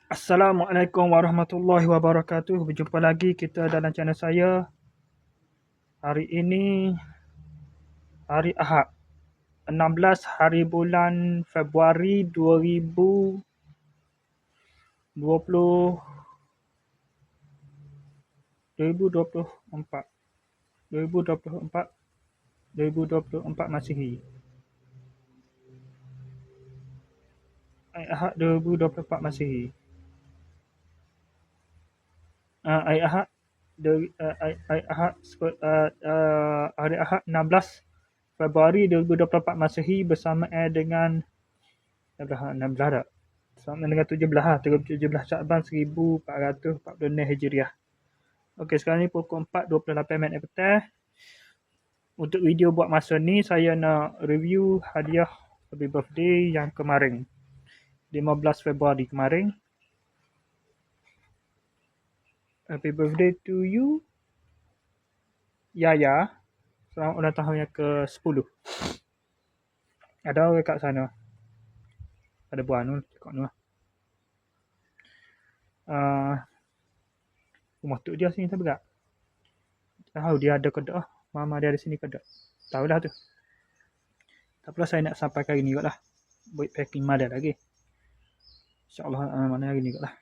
Assalamualaikum warahmatullahi wabarakatuh. Berjumpa lagi kita dalam channel saya. Hari ini hari Ahad, 16 hari bulan Februari 2024. 2024 Masihi. Hari Ahad 2024 Masihi. Hari Ahad hari Ahad 16 Februari 2024 Masihi bersamaan dengan 16 tak? Sama dengan 17 Syakban 1446 Hijriah. Okey, sekarang ni pukul 4.28 petang. Untuk video buat masa ni saya nak review hadiah happy birthday yang kemarin. 15 Februari kemarin. Happy birthday to you, Yaya. Selamat ulang tahun yang ke-10. Ada orang kat sana. Ada buah nu, cakap nu lah. Rumah tok dia sini tak berat. Tahu dia ada kedai. Mama dia ada sini kedai. Tahulah tu. Tak apalah, saya nak sampaikan hari ni kot lah. Buat packing madal lagi. InsyaAllah mana hari ni kot lah.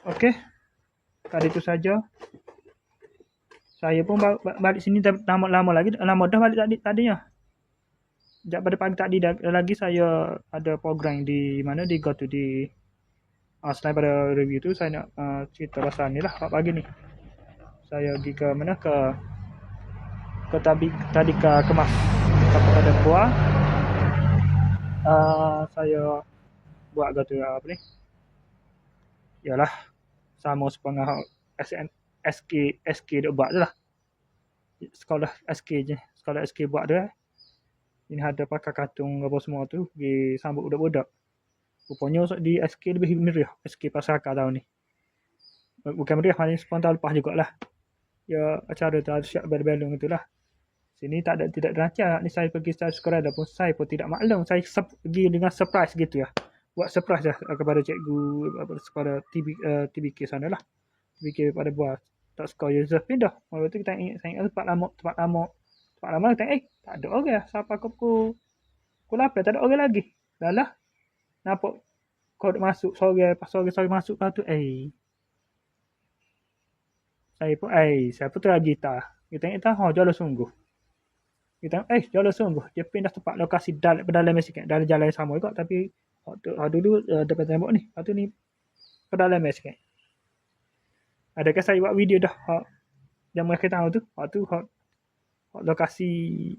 Okey. Kali itu saja. Saya pun balik sini lama lagi. Lama dah balik tadinya. Sejak pada pagi tadi lagi saya ada program di mana di GoTo di selain pada review tu saya nak cerita pasal ni lah pagi ni. Saya pergi ke mana ke Tadika Kemas tempat ada buah. Saya buat GoTo apa ni? Yalah, sama sepengah SK dia buat je lah. Sekolah SK je. Sekolah SK buat dia. Ini ada pakai kartung apa semua tu. Pergi sambut budak-budak. Rupanya di SK lebih meriah. SK Pasaka tahun ni. Bukan meriah, hanya spontan lepas jugalah. Ya, acara tu ada siap bel-belung itulah. Sini tidak dirancang. Ni saya pergi sekolah pun saya pun tidak maklum. Saya pergi dengan surprise gitu ya. Buat surprise lah kepada cikgu, kepada TBK sana lah. TBK pada buat. Tak suka Yusuf pindah. Waktu tu kita ingat tempat lama kita tak ada orang. Siapa pukul 8 tak ada orang lagi. Dah lah. Nampak kau masuk sore masuk kau tu saya pun tengah gitar. Kita ingat jalan sungguh. Kita jalan sungguh. Dia pindah tempat lokasi dalam sikit. Dalam jalan yang sama juga tapi dulu depan tembok ni. Lepas tu ni pedalaman sikit. Adakah saya buat video dah yang mereka tahu tu? Waktu lokasi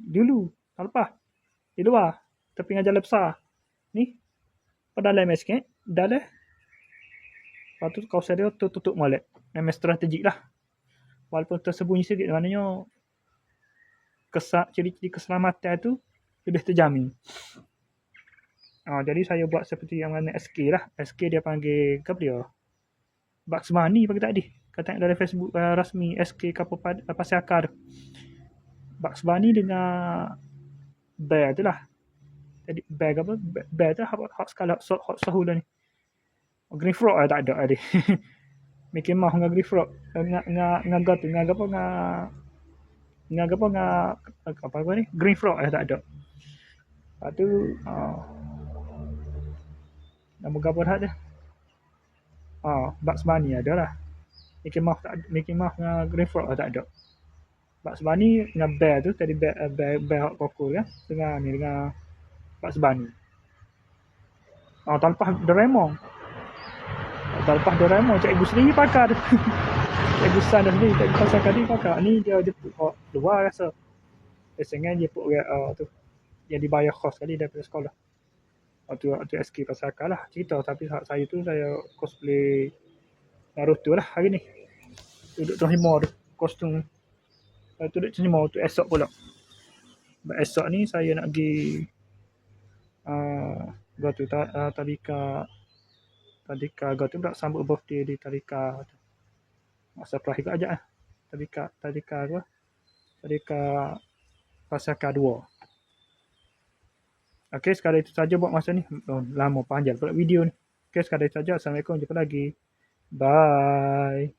dulu. Lepas. Di luar. Tepi dengan jalan besar. Ni. Pedalaman sikit. Dalam. Lepas tu kawasan dia tutup molek. Memang strategik lah. Walaupun tersembunyi sikit. Maknanya ciri-ciri keselamatan tu lebih terjamin. Jadi saya buat seperti yang mana SK lah. SK dia panggil apa dia? Bugs Bunny pagi tadi. Kata dari Facebook rasmi SK Pasaka. Bugs Bunny dengan Bear tu lah. Jadi Bear apa? Bear tu hot skala hot sahula ni. Green Frog tak ada tadi. Mickey Mouse dengan Green Frog. Dengan tu. Dengan apa ni? Green Frog tak ada. Lepas tu nama apa dah dia? Bugs Bunny ada lah. Mickey Mouse dengan Green Frog tak ada. Bugs Bunny dengan Bear tu tadi Bear hot kokol kan dengan Bugs Bunny. Tanpa Doraemon. Cikgu sendiri pakar tu. Cikgu San sendiri, Cikgu Pasaka ni pakar. Ni dia jemput luar rasa. Biasanya dia jemput tu. Yang dibayar kos kali daripada sekolah. Waktu SK Pasaka lah cerita. Tapi saya cosplay Naruto lah hari ni. Duduk terhima tu. Kostum. Duduk terhima tu esok pula. Esok ni saya nak pergi Tadika tu pula sambut birthday di Tadika. Surprise juga ajak lah. Tadika Pasaka 2. Okey, sekadar itu saja buat masa ni. Oh, lama panjang pula video ni. Okey, sekadar itu saja. Assalamualaikum. Jumpa lagi. Bye.